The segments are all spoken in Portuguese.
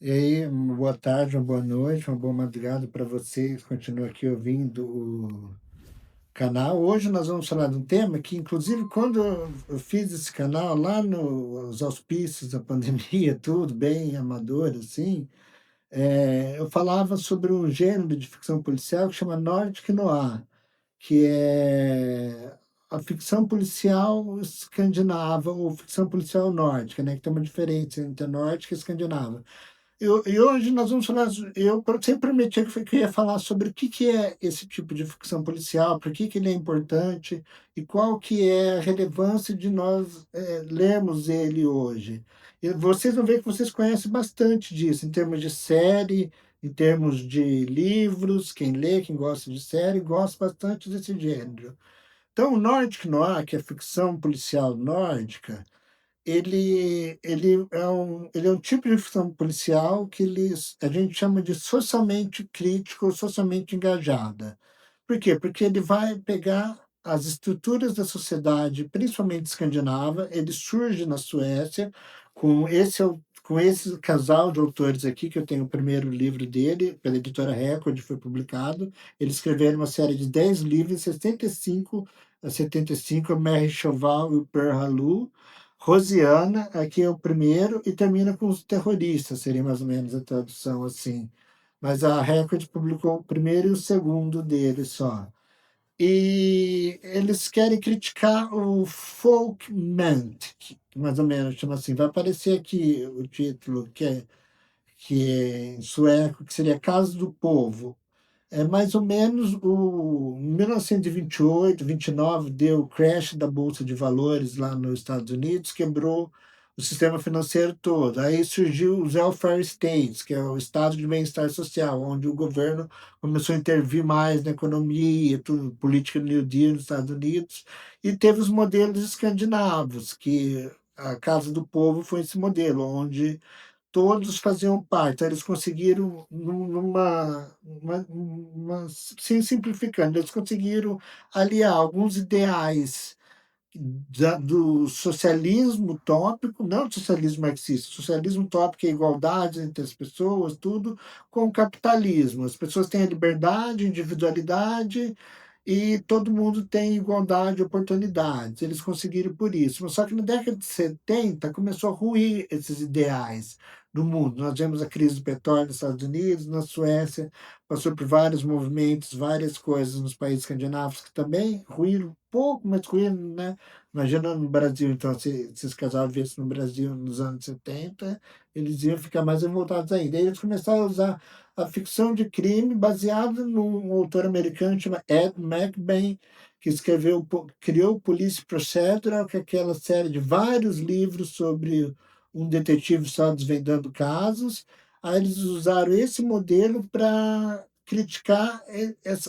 E aí, uma boa tarde, uma boa noite, uma boa madrugada para vocês. Continua aqui ouvindo o canal. Hoje nós vamos falar de um tema que, inclusive, quando eu fiz esse canal lá nos auspícios da pandemia, tudo bem amador, assim, eu falava sobre um gênero de ficção policial que chama Nordic Noir, que é a ficção policial escandinava ou ficção policial nórdica, né? Que tem uma diferença entre a nórdica e a escandinava. E hoje nós vamos falar sempre prometi que eu ia falar sobre o que é esse tipo de ficção policial, por que ele é importante e qual que é a relevância de nós, lermos ele hoje. E vocês vão ver que vocês conhecem bastante disso, em termos de série, em termos de livros, quem lê, quem gosta de série, gosta bastante desse gênero. Então o Nordic Noir, que é ficção policial nórdica, ele é um tipo de ficção policial que a gente chama de socialmente crítico ou socialmente engajada. Por quê? Porque ele vai pegar as estruturas da sociedade, principalmente escandinava, ele surge na Suécia com esse casal de autores aqui, que eu tenho o primeiro livro dele, pela editora Record, foi publicado. Eles escreveram uma série de 10 livros, 65 a 75, Mary Choval e o Per Halu. Rosiana, aqui é o primeiro, e termina com os terroristas, seria mais ou menos a tradução assim. Mas a Record publicou o primeiro e o segundo dele só. E eles querem criticar o Folkment, que mais ou menos chama assim. Vai aparecer aqui o título, que é em sueco, que seria Casa do Povo. É mais ou menos o em 1928, 29, deu o crash da bolsa de valores lá nos Estados Unidos, quebrou o sistema financeiro todo. Aí surgiu os welfare states, que é o estado de bem-estar social, onde o governo começou a intervir mais na economia, tudo, política New Deal nos Estados Unidos, e teve os modelos escandinavos, que a Casa do Povo foi esse modelo, onde todos faziam parte. Então, eles conseguiram, sem simplificando, eles conseguiram aliar alguns ideais do socialismo utópico, não do socialismo marxista, socialismo utópico é a igualdade entre as pessoas, tudo, com o capitalismo. As pessoas têm a liberdade, individualidade, e todo mundo tem igualdade de oportunidades. Eles conseguiram por isso. Mas só que na década de 70 começou a ruir esses ideais do mundo. Nós vemos a crise do petróleo nos Estados Unidos, na Suécia, passou por vários movimentos, várias coisas nos países escandinavos que também ruíram um pouco, mas ruíram, né? Imagina no Brasil, então, se os casais vivessem no Brasil nos anos 70, eles iam ficar mais revoltados ainda. Aí eles começaram a usar a ficção de crime baseada num autor americano chamado Ed McBain, que criou o Police Procedural, que é aquela série de vários livros sobre um detetive só desvendando casos. Aí eles usaram esse modelo para criticar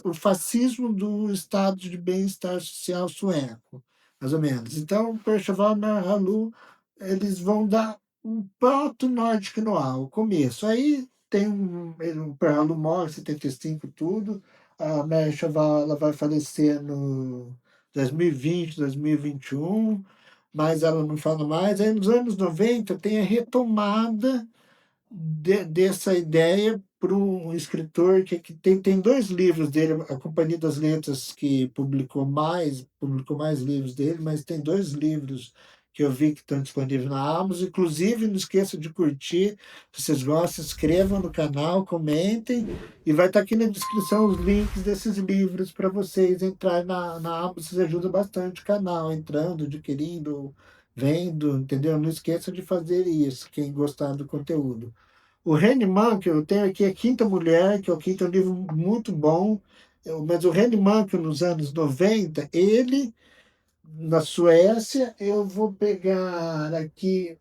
o fascismo do estado de bem-estar social sueco, mais ou menos. Então, o Percival e Halu, eles vão dar um proto Nordic Noir, o começo. Aí tem o Perhalu morre em 75, tudo. A Mary Cheval, ela vai falecer no 2020, 2021, mas ela não fala mais. Aí nos anos 90 tem a retomada dessa ideia para um escritor que tem dois livros dele, a Companhia das Letras, que publicou mais livros dele, mas tem dois livros que eu vi que estão disponíveis na Amazon. Inclusive, não esqueça de curtir, se vocês gostam, se inscrevam no canal, comentem, e vai estar aqui na descrição os links desses livros para vocês entrarem na Amazon. Vocês ajudam bastante o canal, entrando, adquirindo, vendo, entendeu? Não esqueça de fazer isso, quem gostar do conteúdo. O Henneman, que eu tenho aqui, é Quinta Mulher, que é o quinto livro muito bom. Mas o Henneman, que nos anos 90, ele, na Suécia, eu vou pegar aqui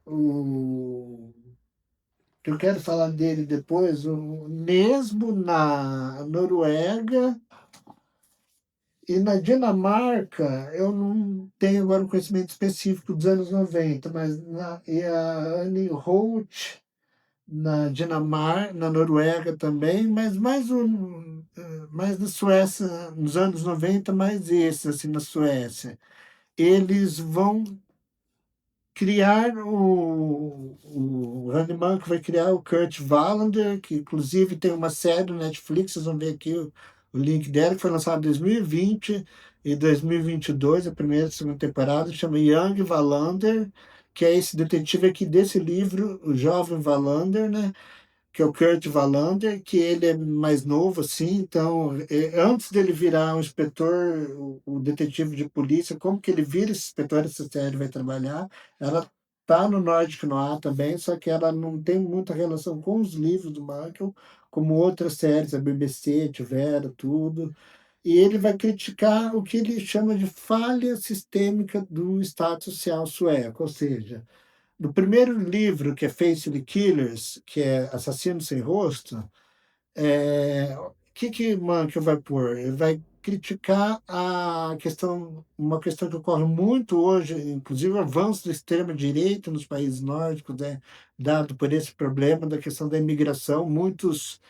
que eu quero falar dele depois, o Nesbo na Noruega. E na Dinamarca, eu não tenho agora um conhecimento específico dos anos 90, mas e a Annie Holt na Noruega também, mas mais na Suécia, nos anos 90, mais esse, assim, na Suécia. Eles vão criar o Hahnemann, que vai criar o Kurt Wallander, que inclusive tem uma série no Netflix, vocês vão ver aqui o link dela, que foi lançada em 2020 e 2022, a primeira e segunda temporada, chama Young Wallander, que é esse detetive aqui desse livro, o jovem Wallander, né? Que é o Kurt Wallander, que ele é mais novo, assim, então, antes dele virar um inspetor, o detetive de polícia, como que ele vira esse inspetor, essa série vai trabalhar, ela tá no Nordic Noir também, só que ela não tem muita relação com os livros do Michael, como outras séries, a BBC tiveram, tudo, e ele vai criticar o que ele chama de falha sistêmica do Estado Social sueco, ou seja, no primeiro livro, que é Faceless Killers, que é Assassino Sem Rosto, que Mankiw vai pôr? Ele vai criticar a questão, uma questão que ocorre muito hoje, inclusive o avanço da extrema-direita nos países nórdicos, né, dado por esse problema da questão da imigração. Muitos,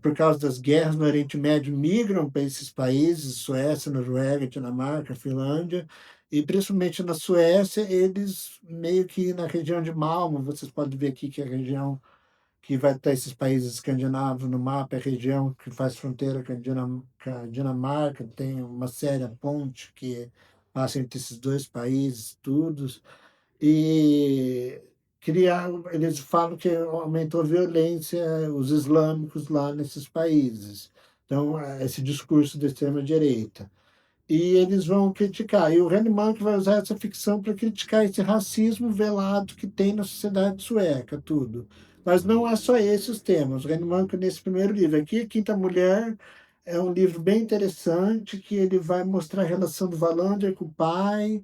por causa das guerras no Oriente Médio, migram para esses países, Suécia, Noruega, Dinamarca, Finlândia, e principalmente na Suécia, eles meio que na região de Malmo, vocês podem ver aqui que é a região que vai estar esses países escandinavos no mapa, é a região que faz fronteira com a Dinamarca, tem uma séria ponte que passa entre esses dois países, todos, e eles falam que aumentou a violência, os islâmicos lá nesses países. Então, esse discurso da extrema-direita. E eles vão criticar. E o Hahnemann que vai usar essa ficção para criticar esse racismo velado que tem na sociedade sueca, tudo. Mas não é só esses os temas. O Hahnemann, nesse primeiro livro aqui, A Quinta Mulher, é um livro bem interessante que ele vai mostrar a relação do Wallander com o pai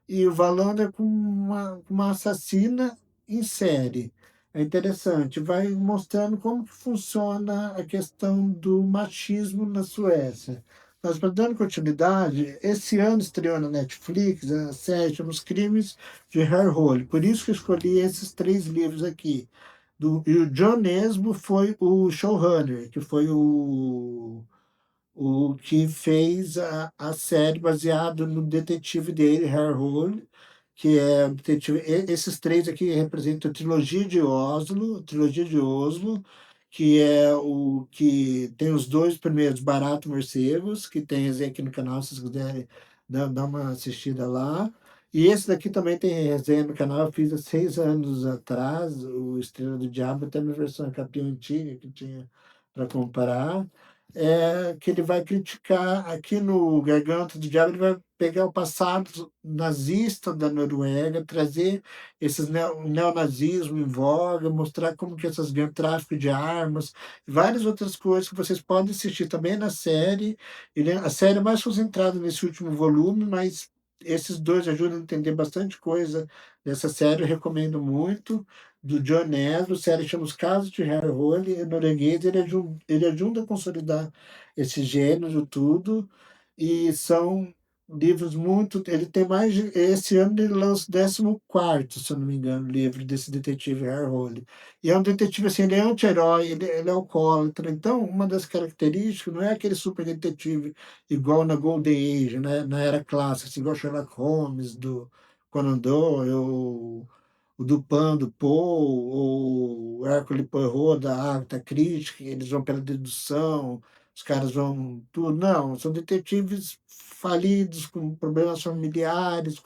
e o Wallander com uma assassina em série. É interessante. Vai mostrando como que funciona a questão do machismo na Suécia. Mas, para dando continuidade, esse ano estreou na Netflix a série chama Os Crimes de Hercule. Por isso que eu escolhi esses três livros aqui. E o John Nesbo foi o showrunner, que foi o que fez a série baseada no detetive dele, Hercule, que é o detetive. Esses três aqui representam a trilogia de Oslo, que é o que tem os dois primeiros Barato Morcegos, que tem resenha aqui no canal, se vocês quiserem dar uma assistida lá. E esse daqui também tem resenha no canal, eu fiz há 6 anos atrás, o Estrela do Diabo, até minha versão capinha antiga que tinha para comparar, que ele vai criticar aqui no Garganta do Diabo, ele vai pegar o passado nazista da Noruega, trazer o neonazismo em voga, mostrar como que essas gangues, tráfico de armas, várias outras coisas que vocês podem assistir também na série. A série é mais concentrada nesse último volume, mas esses dois ajudam a entender bastante coisa dessa série, eu recomendo muito. Do John Nesbo, a série chama Os Casos de Harry Hole, é norueguês, ele ajuda a consolidar esse gênero, tudo, e são livros muito. Ele tem mais. Esse ano ele lança o 14º, se eu não me engano, livro desse detetive Harry Hole. E é um detetive assim, ele é anti-herói, ele é alcoólatra. Então, uma das características não é aquele super detetive igual na Golden Age, né? Na era clássica, assim, igual Sherlock Holmes, do Conan Doyle, ou o Dupin do Poe, ou o Hercule Poirot da Agatha Christie, que eles vão pela dedução, os caras vão tudo. Não, são detetives falidos, com problemas familiares,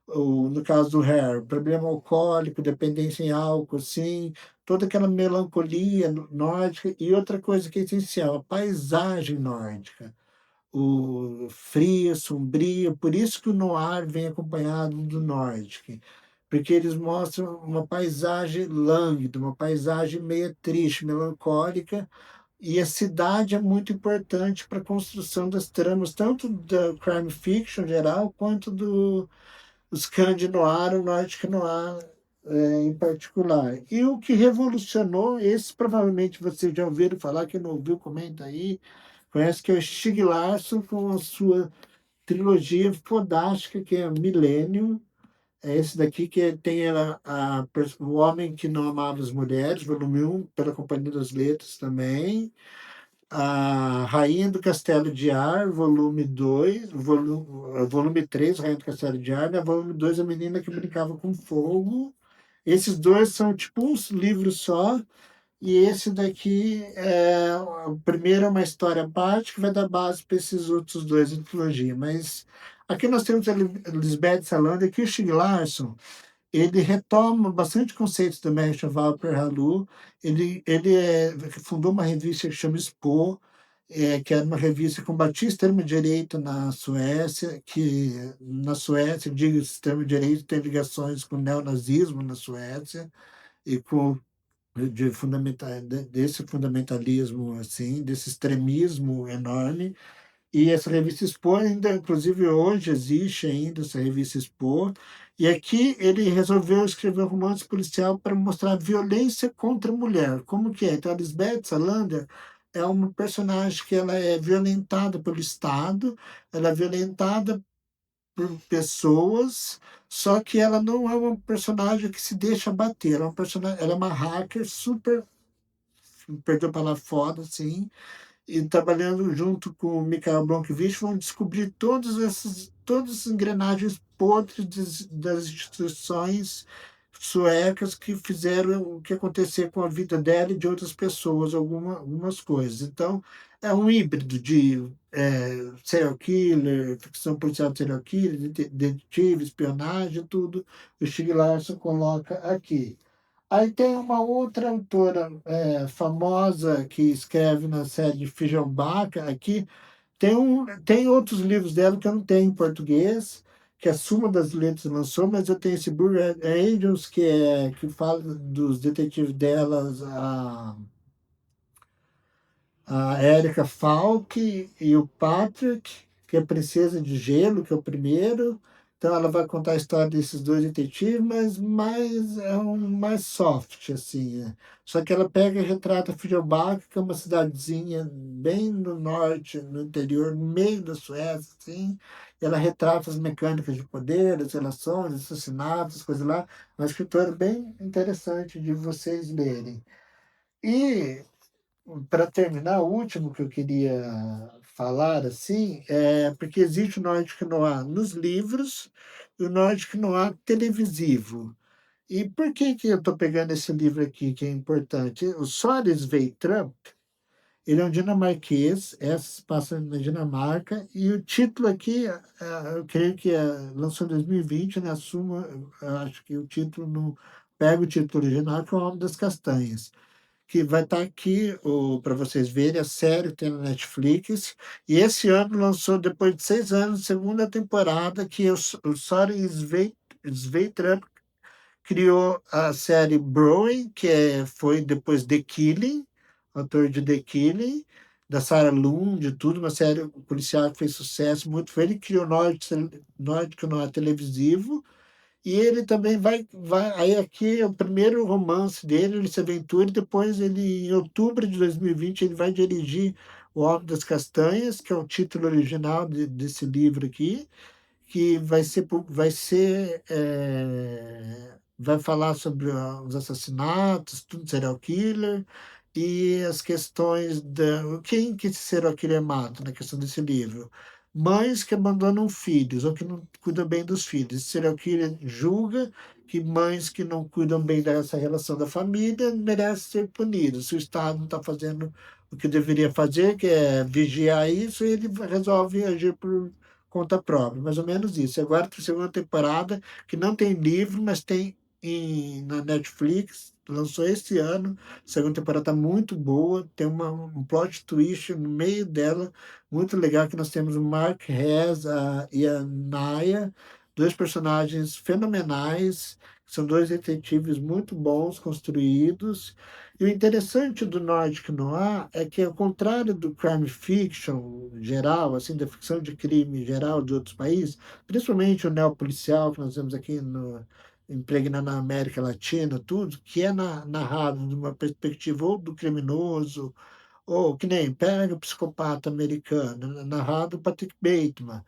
no caso do Harry, problema alcoólico, dependência em álcool, assim, toda aquela melancolia nórdica. E outra coisa que é essencial, a paisagem nórdica, o frio, sombrio, por isso que o noir vem acompanhado do nórdico, porque eles mostram uma paisagem lânguida, uma paisagem meio triste, melancólica, e a cidade é muito importante para a construção das tramas, tanto da crime fiction geral, quanto do Scandi-Noir, o Nordic Noir em particular. E o que revolucionou, esse provavelmente vocês já ouviram falar, quem não ouviu, comenta aí, conhece, que é o Stieg Larsson com a sua trilogia fodástica, que é Millennium. É esse daqui que tem O Homem que Não Amava as Mulheres, volume 1, pela Companhia das Letras também. A Rainha do Castelo de Ar, volume 2, volume 3, Rainha do Castelo de Ar, né? Volume 2, A Menina que Brincava com Fogo. Esses dois são tipo uns livros só, e esse daqui o primeiro é uma história à parte que vai dar base para esses outros dois em trilogia. Mas aqui nós temos a Lisbeth Salander, aqui o Stieg Larsson, ele retoma bastante conceitos da Mary Cheval Perralu. Ele fundou uma revista que chama Expo, que era uma revista que combatia extrema-direita na Suécia, que na Suécia, digo, extrema-direita tem ligações com o neonazismo na Suécia e com desse fundamentalismo, assim, desse extremismo enorme. E essa revista Expor ainda, inclusive hoje existe ainda essa revista Expor. E aqui ele resolveu escrever um romance policial para mostrar a violência contra a mulher. Como que é? Então, a Lisbeth Salander é uma personagem que ela é violentada pelo Estado, ela é violentada por pessoas, só que ela não é uma personagem que se deixa bater. Ela é uma personagem, ela é uma hacker super, perdeu a palavra foda, assim, e trabalhando junto com o Mikhail Blomkvist, vão descobrir todas as engrenagens podres das instituições suecas que fizeram o que acontecer com a vida dela e de outras pessoas, algumas coisas. Então, é um híbrido de serial killer, ficção policial de serial killer, detetive, espionagem, tudo. O Stieg Larsson coloca aqui. Aí tem uma outra autora famosa que escreve na série de Feijoada aqui. Tem outros livros dela que eu não tenho em português, que a Suma das Letras lançou, mas eu tenho esse Blue Angels, que fala dos detetives delas, a Erika Falk e o Patrick, que é a Princesa de Gelo, que é o primeiro. Então ela vai contar a história desses dois detetives, mas é um mais soft, assim. Só que ela pega e retrata Fjällbacka, que é uma cidadezinha bem no norte, no interior, no meio da Suécia, assim. Ela retrata as mecânicas de poder, as relações, assassinatos, coisas lá. Uma escritora bem interessante de vocês lerem. E para terminar, o último que eu queria falar, assim, porque existe o Nordic Noir nos livros e o Nordic Noir televisivo. E por que que eu estou pegando esse livro aqui, que é importante? O Søren Sveitrump, ele é um dinamarquês, essa se passa na Dinamarca, e o título aqui, eu creio que lançou em 2020, né? Assuma, eu acho que o título não pega o título original, que é O Homem das Castanhas, que vai estar aqui para vocês verem, a série tem na Netflix, e esse ano lançou, depois de 6 anos, a segunda temporada, que o Søren Sveitrump criou a série Brewing, foi depois The Killing, autor de The Killing, da Sarah Lund, de tudo, uma série policial que fez sucesso muito. Foi ele que criou Nórdico Noir televisivo, e ele também aí aqui é o primeiro romance dele, ele se aventura, e depois ele, em outubro de 2020, ele vai dirigir O Homem das Castanhas, que é o título original desse livro aqui, que vai falar sobre os assassinatos, tudo serial killer, e as questões quem que esse serial killer mata, na questão desse livro. Mães que abandonam filhos ou que não cuidam bem dos filhos. Esse serial killer julga que mães que não cuidam bem dessa relação da família merecem ser punidas. Se o Estado não está fazendo o que deveria fazer, que é vigiar isso, ele resolve agir por conta própria, mais ou menos isso. Agora tem a segunda temporada, que não tem livro, mas tem na Netflix, lançou esse ano. A segunda temporada está muito boa, tem um plot twist no meio dela, muito legal, que nós temos o Mark Hess e a Naya, dois personagens fenomenais, são dois detetives muito bons, construídos. E o interessante do Nordic Noir é que, ao contrário do crime fiction geral, assim, da ficção de crime geral de outros países, principalmente o neopolicial que nós vemos aqui impregnado na América Latina, tudo, que é narrado de uma perspectiva ou do criminoso, ou que nem pega o psicopata americano, narrado por Patrick Bateman,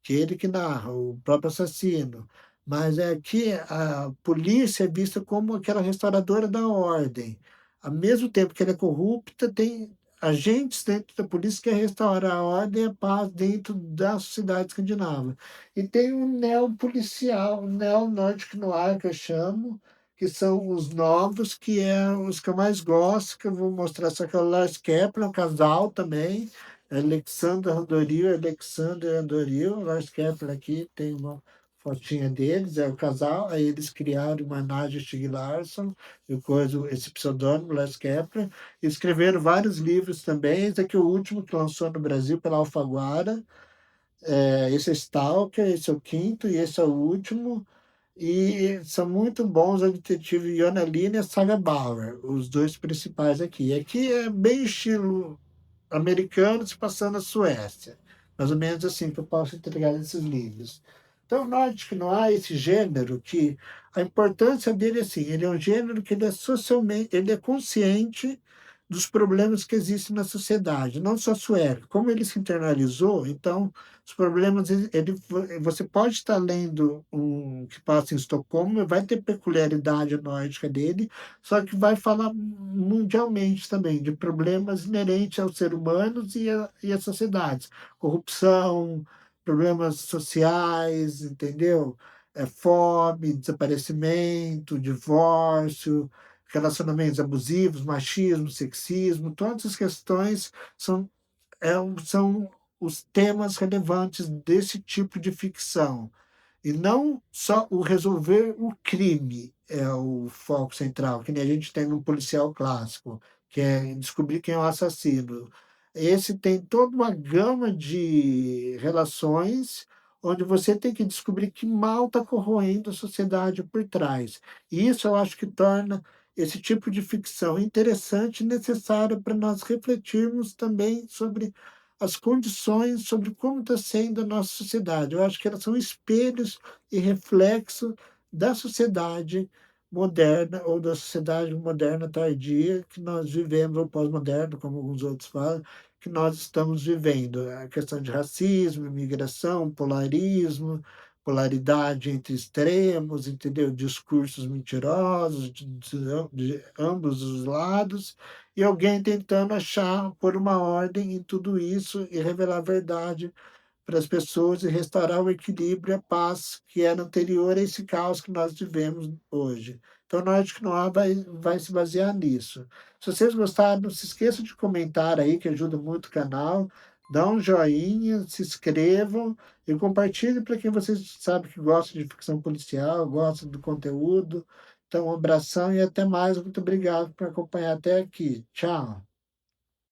que é ele que narra, o próprio assassino. Mas é que a polícia é vista como aquela restauradora da ordem. Ao mesmo tempo que ela é corrupta, tem agentes dentro da polícia que quer restaurar a ordem e a paz dentro da sociedade escandinava. E tem um neopolicial, um neo-nórdico noir que eu chamo, que são os novos, que é os que eu mais gosto, que eu vou mostrar, só que é o Lars Kepler, um casal também, Alexander Andoril e Alexander Andoril. O Lars Kepler aqui tem uma fotinha deles, é o casal, aí eles criaram uma Nadia Stieg Larsson, e coisa, esse pseudônimo, Lars Kepler. Escreveram vários livros também. Esse aqui é o último que lançou no Brasil pela Alfaguara. Esse é Stalker, esse é o quinto e esse é o último. E são muito bons o detetive Jonna Lin e a Saga Bauer, os dois principais aqui. Aqui é bem estilo americano se passando na Suécia. Mais ou menos assim que eu posso entregar esses livros. Então, note que não há esse gênero que a importância dele é assim, ele é um gênero que ele é socialmente, ele é consciente dos problemas que existem na sociedade, não só sueco. Como ele se internalizou, então os problemas, você pode estar lendo um que passa em Estocolmo, vai ter peculiaridade nórdica dele, só que vai falar mundialmente também de problemas inerentes aos seres humanos e às sociedades. Corrupção, problemas sociais, entendeu? Fome, desaparecimento, divórcio, relacionamentos abusivos, machismo, sexismo, todas as questões são, são os temas relevantes desse tipo de ficção. E não só o resolver o crime é o foco central, que nem a gente tem no policial clássico, que é descobrir quem é o assassino. Esse tem toda uma gama de relações onde você tem que descobrir que mal está corroendo a sociedade por trás. E isso eu acho que torna esse tipo de ficção interessante e necessário para nós refletirmos também sobre as condições, sobre como está sendo a nossa sociedade. Eu acho que elas são espelhos e reflexo da sociedade moderna ou da sociedade moderna tardia que nós vivemos, ou pós-moderno, como alguns outros falam, que nós estamos vivendo. A questão de racismo, imigração, polarismo, polaridade entre extremos, entendeu? Discursos mentirosos de ambos os lados, e alguém tentando achar, pôr uma ordem em tudo isso e revelar a verdade para as pessoas e restaurar o equilíbrio e a paz que era anterior a esse caos que nós vivemos hoje. Então, Nordic Noir vai se basear nisso. Se vocês gostaram, não se esqueçam de comentar aí, que ajuda muito o canal. Dá um joinha, se inscrevam e compartilhem para quem vocês sabem que gosta de ficção policial, gosta do conteúdo. Então, um abração e até mais. Muito obrigado por acompanhar até aqui. Tchau.